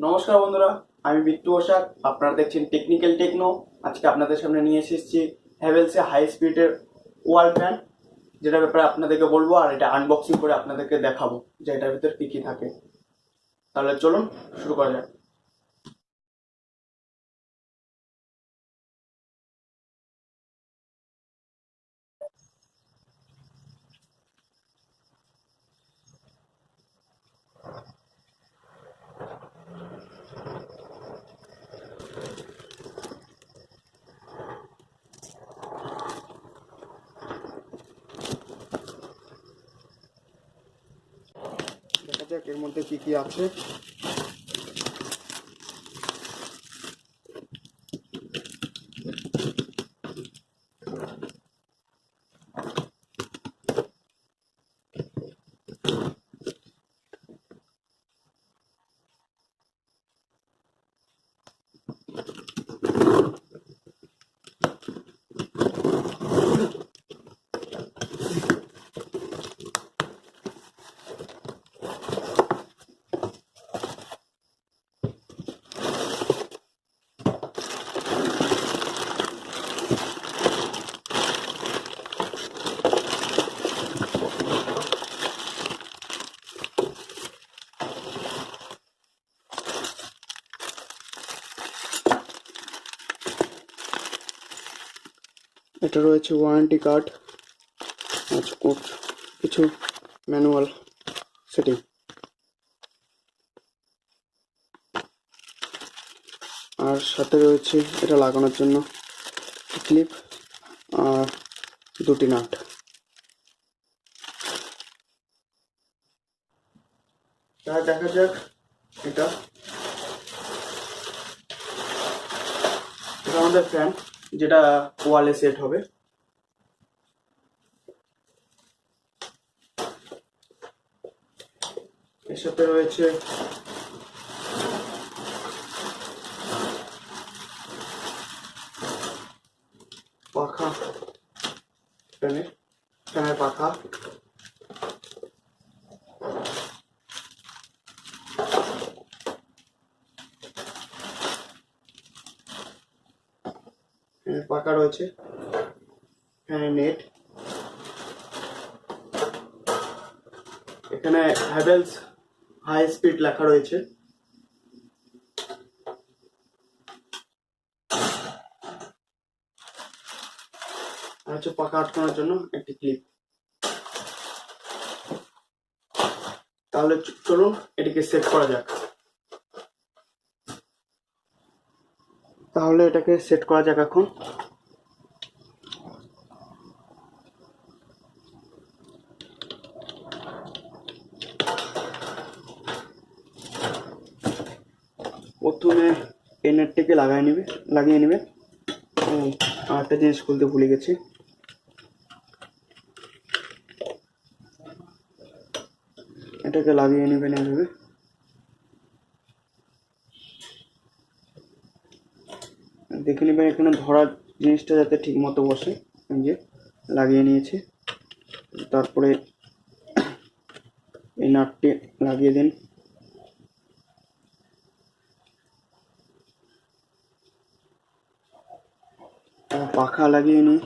নমস্কার বন্ধুরা, আমি বিট্টু বসাক। আপনারা দেখছেন টেকনিক্যাল টেকনো। আজকে আপনাদের সামনে নিয়ে এসেছি হ্যাভেলসে হাই স্পিডের ওয়াল ফ্যান, যেটার ব্যাপারে আপনাদেরকে বলবো আর এটা আনবক্সিং করে আপনাদেরকে দেখাবো যে এটার ভিতরে কি কি থাকে। তাহলে চলুন শুরু করা যাক। দেখা যাক এর মধ্যে কি কি আছে। এটা রয়েছে ওয়ারেন্টি কার্ড, কিছু ম্যানুয়াল সেটিং, আর সাথে রয়েছে এটা লাগানোর জন্য ক্লিপ আর দুটি নাট। দেখা যাক এটা আমাদের ফ্যান, যেটা ওয়ালে সেট হবে। এর সাথে রয়েছে পাখা, ফ্যানের পাখা, পাখা রয়েছে, ফ্যানের নেট, এখানে হ্যাভেলস হাই স্পিড লেখা রয়েছে, আর হচ্ছে পাখা আটকানোর জন্য একটি ক্লিপ। তাহলে চলুন এটিকে সেট করা যাক। এখন প্রথমে এই নেটটিকে লাগিয়ে নেবে। আরেকটা জিনিস খুলতে ভুলে গেছি, এটাকে লাগিয়ে নেবেন এইভাবে। দেখে নেবেন এখানে ধরার জিনিসটা যাতে ঠিক মতো বসে। যে লাগিয়ে নিয়েছি, তারপরে এই নাটটি লাগিয়ে দিন। পাখা লাগিয়ে নিই।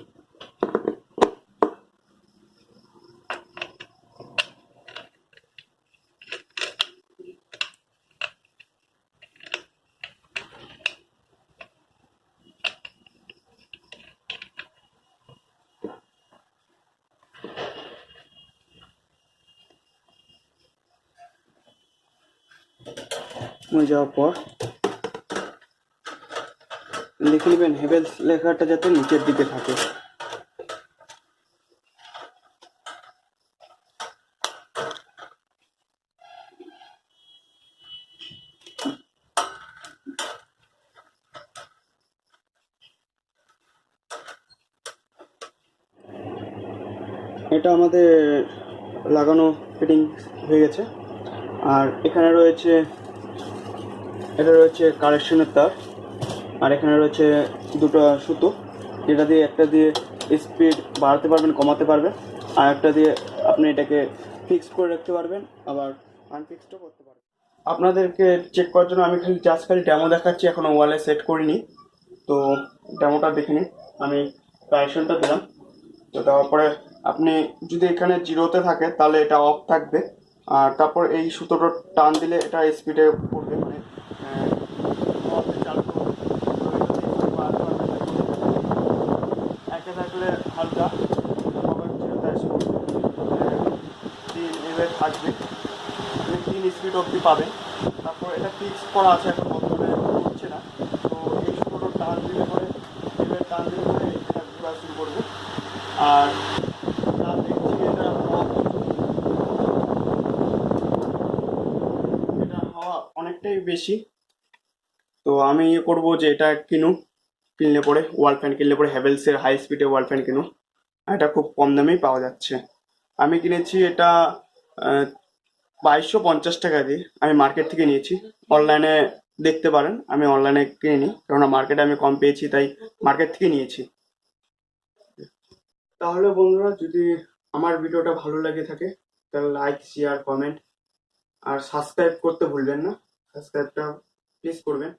হয়ে যাওয়ার পর লিখে নেবেন হ্যাভেলস লেখাটা যাতে নিচের দিকে থাকে। এটা আমাদের লাগানো ফিটিং হয়ে গেছে। আর এখানে রয়েছে কারেকশনের তার, আর এখানে রয়েছে দুটো সুতো, যেটা দিয়ে একটা দিয়ে স্পিড বাড়াতে পারবেন, কমাতে পারবেন, আর একটা দিয়ে আপনি এটাকে ফিক্স করে রাখতে পারবেন, আবার আনফিক্সডও করতে পারবেন। আপনাদেরকে চেক করার জন্য আমি খালি ডেমো দেখাচ্ছি, এখনো ওয়ালে সেট করিনি। তো ডেমোটা দেখে নিন। আমি কানেকশনটা দিলাম, তো দেওয়ার পরে আপনি যদি এখানে জিরোতে থাকে তাহলে এটা অফ থাকবে, আর তারপর এই সুতোটা টান দিলে এটা স্পিডে পড়বে, মানে off এ চালু করবে। তো এটা দিয়ে একটু বাড়াতে পারবেন না, একে থাকলে হালকা, আবার জিরোতে আসে তিন এভাবে থাকবে, আপনি 3 স্পিড অবধি পাবেন। তারপর এটা ফিক্স করা আছে, এখন বর্তমানে হচ্ছে না। তো এই সুতোটা টান দিলে পরে এভাবে টান দিলে পরে এটা ঘোরা শুরু করবে। আর যা দেখছি এটা হাওয়া অনেকটাই বেশি। তো আমি করবো যে এটা কিনলে পরে ওয়াল ফ্যান কিনলে পরে হ্যাভেলসের হাই স্পিডে ওয়াল ফ্যান কিনুন, আর এটা খুব কম দামেই পাওয়া যাচ্ছে। আমি কিনেছি এটা 2250 টাকা দিয়ে, আমি মার্কেট থেকে নিয়েছি। অনলাইনে দেখতে পারেন, আমি অনলাইনে কিনিনি, কেননা মার্কেটে আমি কম পেয়েছি, তাই মার্কেট থেকে নিয়েছি। তাহলে বন্ধুরা, যদি আমার ভিডিওটা ভালো লাগে থাকে তাহলে লাইক, শেয়ার, কমেন্ট আর সাবস্ক্রাইব করতে ভুলবেন না। সাবস্ক্রাইবটা প্লিজ করবেন।